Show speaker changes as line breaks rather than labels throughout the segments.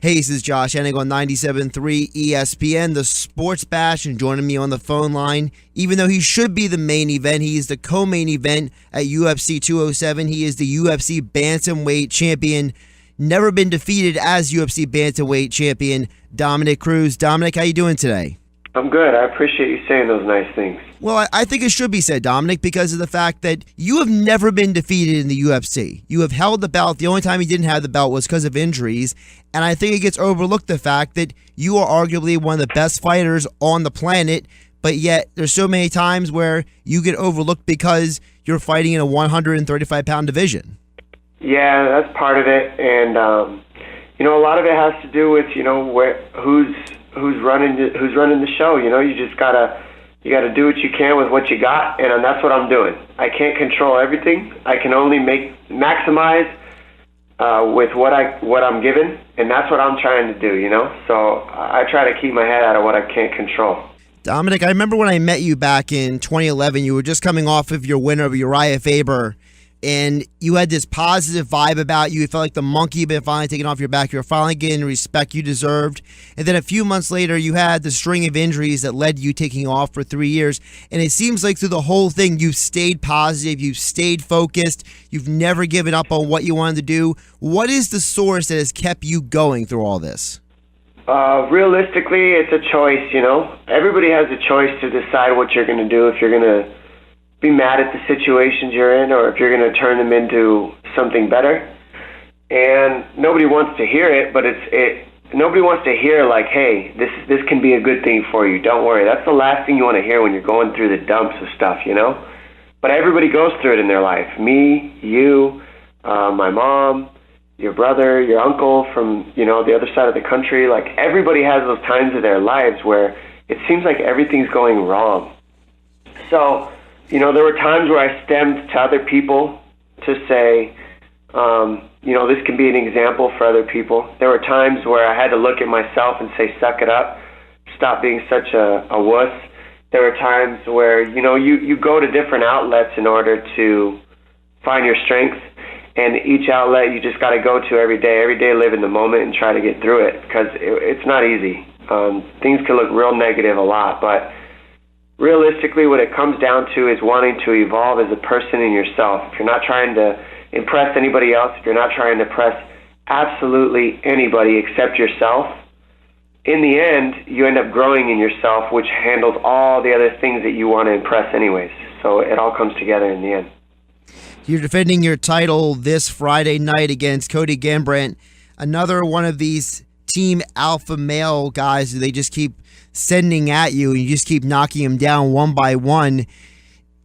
Hey, this is Josh Hennig on 97.3 ESPN, the Sports Bash, and joining me on the phone line, even though he should be the main event, he is the co-main event at UFC 207. He is the UFC Bantamweight champion, never been defeated as UFC Bantamweight champion, Dominick Cruz. Dominick, how you doing today?
I'm good. I appreciate you saying those nice things.
Well, I think it should be said, Dominick, because of the fact that you have never been defeated in the UFC. You have held the belt. The only time you didn't have the belt was because of injuries. And I think it gets overlooked the fact that you are arguably one of the best fighters on the planet, but yet there's so many times where you get overlooked because you're fighting in a 135-pound division.
Yeah, that's part of it. And, a lot of it has to do with, who's running the show. You just gotta do what you can with what you got, and that's what I'm doing. I can't control everything. I can only maximize with what I'm given, and that's what I'm trying to do. So I try to keep my head out of what I can't control.
Dominick, I remember when I met you back in 2011. You were just coming off of your win over Uriah Faber, and you had this positive vibe about you. It felt like the monkey had been finally taken off your back. You were finally getting the respect you deserved. And then a few months later, you had the string of injuries that led to you taking off for 3 years. And it seems like through the whole thing, you've stayed positive. You've stayed focused. You've never given up on what you wanted to do. What is the source that has kept you going through all this?
Realistically, it's a choice, Everybody has a choice to decide what you're going to do, if you're going to be mad at the situations you're in, or if you're going to turn them into something better. And nobody wants to hear it, but nobody wants to hear like, hey, this can be a good thing for you. Don't worry. That's the last thing you want to hear when you're going through the dumps of stuff, But everybody goes through it in their life. Me, you, my mom, your brother, your uncle from, the other side of the country. Like, everybody has those times of their lives where it seems like everything's going wrong. So, there were times where I stemmed to other people to say, this can be an example for other people. There were times where I had to look at myself and say, suck it up, stop being such a wuss. There were times where, you go to different outlets in order to find your strength, and each outlet you just got to go to every day live in the moment and try to get through it, because it's not easy. Things can look real negative a lot, but realistically, what it comes down to is wanting to evolve as a person in yourself. If you're not trying to impress anybody else, if you're not trying to impress absolutely anybody except yourself, in the end, you end up growing in yourself, which handles all the other things that you want to impress anyways. So it all comes together in the end.
You're defending your title this Friday night against Cody Garbrandt, another one of these team alpha male guys who they just keep sending at you, and you just keep knocking them down one by one.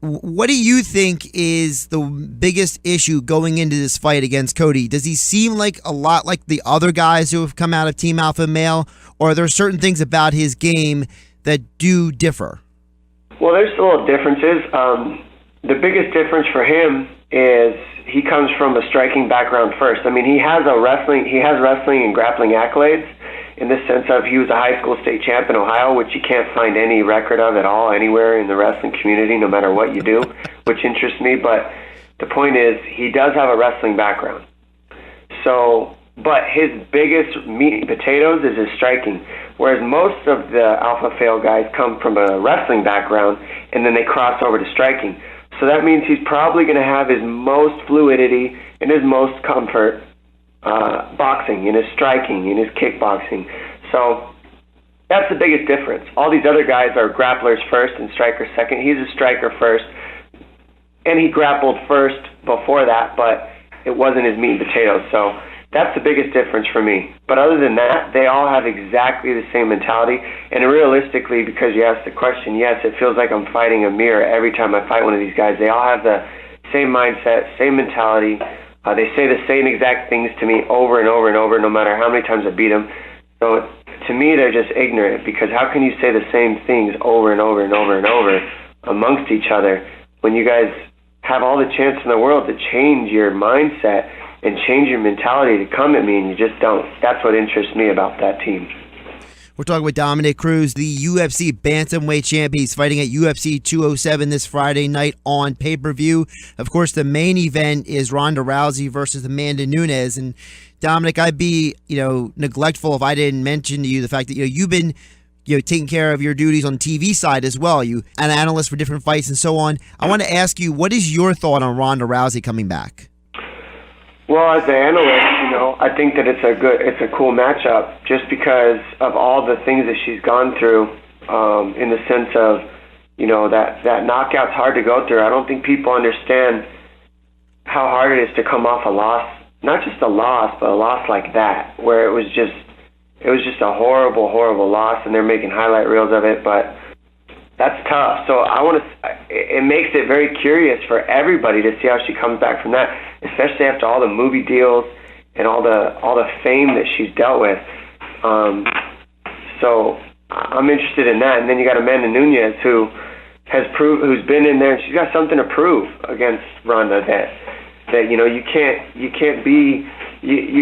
What do you think is the biggest issue going into this fight against Cody? Does he seem like a lot like the other guys who have come out of Team Alpha Male, or are there certain things about his game that do differ?
Well, there's little differences. The biggest difference for him is he comes from a striking background first. I mean, he has wrestling and grappling accolades, in the sense of he was a high school state champ in Ohio, which you can't find any record of at all anywhere in the wrestling community, no matter what you do, which interests me. But the point is, he does have a wrestling background. So, but his biggest meat and potatoes is his striking, whereas most of the alpha male guys come from a wrestling background, and then they cross over to striking. So that means he's probably going to have his most fluidity and his most comfort boxing, in his striking, in his kickboxing. So that's the biggest difference. All these other guys are grapplers first and strikers second. He's a striker first, and he grappled first before that, but it wasn't his meat and potatoes. So that's the biggest difference for me. But other than that, they all have exactly the same mentality. And realistically, because you asked the question, yes, it feels like I'm fighting a mirror every time I fight one of these guys. They all have the same mindset, same mentality. They say the same exact things to me over and over and over, no matter how many times I beat them. So to me, they're just ignorant, because how can you say the same things over and over and over and over amongst each other when you guys have all the chance in the world to change your mindset and change your mentality to come at me, and you just don't? That's what interests me about that team.
We're talking with Dominick Cruz, the UFC Bantamweight champion. He's fighting at UFC 207 this Friday night on pay-per-view. Of course, the main event is Ronda Rousey versus Amanda Nunes. And Dominick, I'd be, neglectful if I didn't mention to you the fact that you've been taking care of your duties on the TV side as well. You an analyst for different fights and so on. I want to ask you, what is your thought on Ronda Rousey coming back?
Well, as an analyst, I think that it's a cool matchup just because of all the things that she's gone through, in the sense of, that knockout's hard to go through. I don't think people understand how hard it is to come off a loss, not just a loss, but a loss like that, where it was just a horrible, horrible loss, and they're making highlight reels of it, but that's tough. So it makes it very curious for everybody to see how she comes back from that, especially after all the movie deals and all the fame that she's dealt with. So I'm interested in that. And then you got Amanda Nunes, who's been in there, and she's got something to prove against Ronda. That you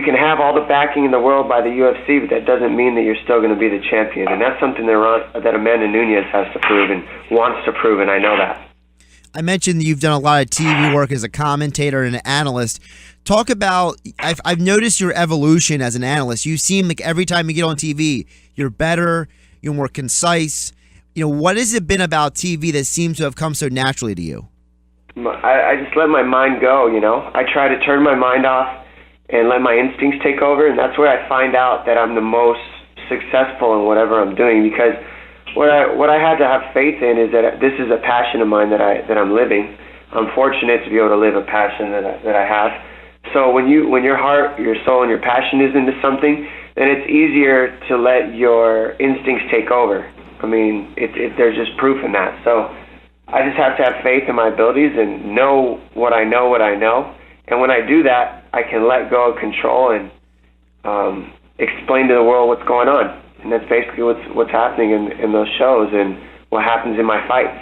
can have all the backing in the world by the UFC, but that doesn't mean that you're still going to be the champion. And that's something that Amanda Nunes has to prove and wants to prove, and I know that.
I mentioned that you've done a lot of TV work as a commentator and an analyst. Talk about, I've noticed your evolution as an analyst. You seem like every time you get on TV, you're better, you're more concise. What has it been about TV that seems to have come so naturally to you?
I just let my mind go, I try to turn my mind off and let my instincts take over, and that's where I find out that I'm the most successful in whatever I'm doing, because what I had to have faith in is that this is a passion of mine that I'm living. I'm fortunate to be able to live a passion that I have. So when your heart, your soul, and your passion is into something, then it's easier to let your instincts take over. I mean, there's just proof in that. So I just have to have faith in my abilities and know what I know. And when I do that, I can let go of control and explain to the world what's going on. And that's basically what's happening in those shows and what happens in my fights.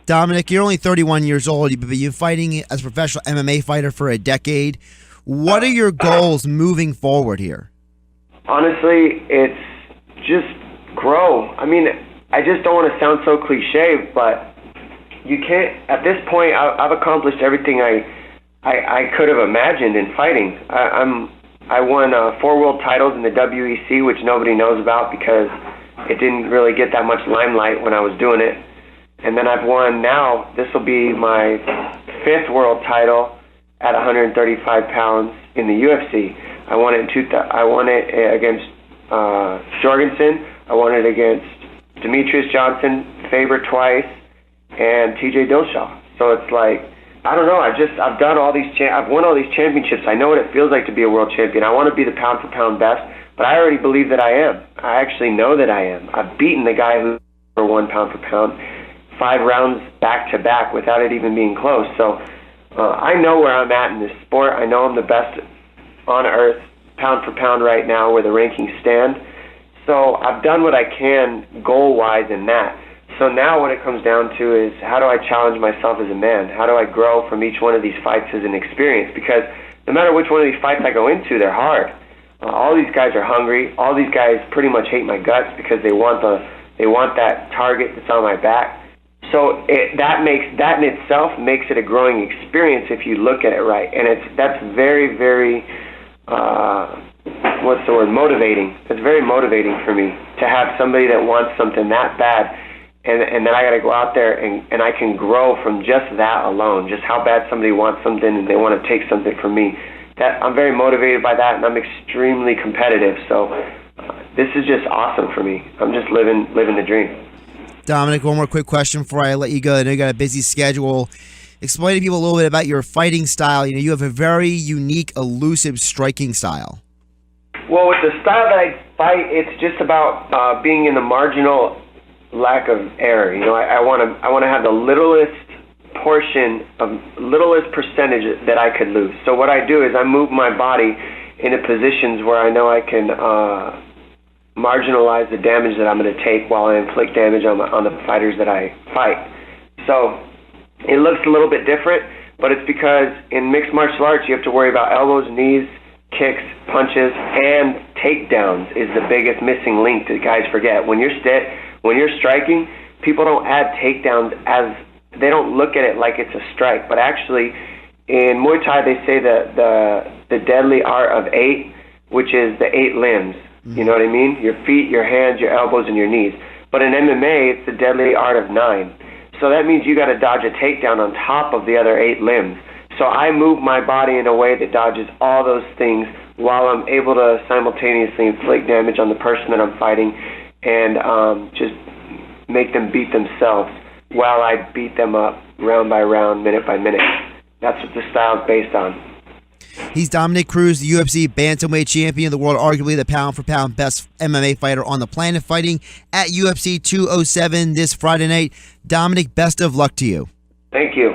Dominick, you're only 31 years old. You've been fighting as a professional MMA fighter for a decade. What are your goals moving forward here? Honestly,
it's just grow. I mean, I just don't want to sound so cliche, but you can't. At this point, I've accomplished everything I could have imagined in fighting. I won 4 world titles in the WEC, which nobody knows about because it didn't really get that much limelight when I was doing it. And then I've won now, this will be my 5th world title at 135 pounds in the UFC. I won it against Jorgensen. I won it against Demetrius Johnson, Faber twice, and TJ Dillashaw. So it's like, I don't know. I've done all these. I've won all these championships. I know what it feels like to be a world champion. I want to be the pound for pound best, but I already believe that I am. I actually know that I am. I've beaten the guy who's number 1 pound for pound 5 rounds back to back without it even being close. So I know where I'm at in this sport. I know I'm the best on earth pound for pound right now where the rankings stand. So I've done what I can goal wise in that. So now what it comes down to is, how do I challenge myself as a man? How do I grow from each one of these fights as an experience? Because no matter which one of these fights I go into, they're hard. All these guys are hungry. All these guys pretty much hate my guts because they want that target that's on my back. So that in itself makes it a growing experience if you look at it right. And that's very, very, motivating. It's very motivating for me to have somebody that wants something that bad. And then I got to go out there and I can grow from just that alone, just how bad somebody wants something and they want to take something from me. That I'm very motivated by that, and I'm extremely competitive. So this is just awesome for me. I'm just living the dream.
Dominick, one more quick question before I let you go. I know you got a busy schedule. Explain to people a little bit about your fighting style. You have a very unique, elusive striking style.
Well, with the style that I fight, it's just about being in the marginal lack of error. I want to have the littlest percentage that I could lose. So what I do is I move my body into positions where I know I can marginalize the damage that I'm going to take while I inflict damage on the fighters that I fight. So it looks a little bit different, but it's because in mixed martial arts you have to worry about elbows, knees, kicks, punches, and takedowns is the biggest missing link that guys forget. When you're striking, people don't add takedowns they don't look at it like it's a strike, but actually in Muay Thai they say the deadly art of 8, which is the 8 limbs. You know what I mean? Your feet, your hands, your elbows, and your knees. But in MMA, it's the deadly art of 9. So that means you got to dodge a takedown on top of the other 8 limbs. So I move my body in a way that dodges all those things while I'm able to simultaneously inflict damage on the person that I'm fighting and just make them beat themselves while I beat them up round by round, minute by minute. That's what the style is based on.
He's Dominick Cruz, the UFC Bantamweight champion of the world, arguably the pound-for-pound best MMA fighter on the planet, fighting at UFC 207 this Friday night. Dominick, best of luck to you.
Thank you.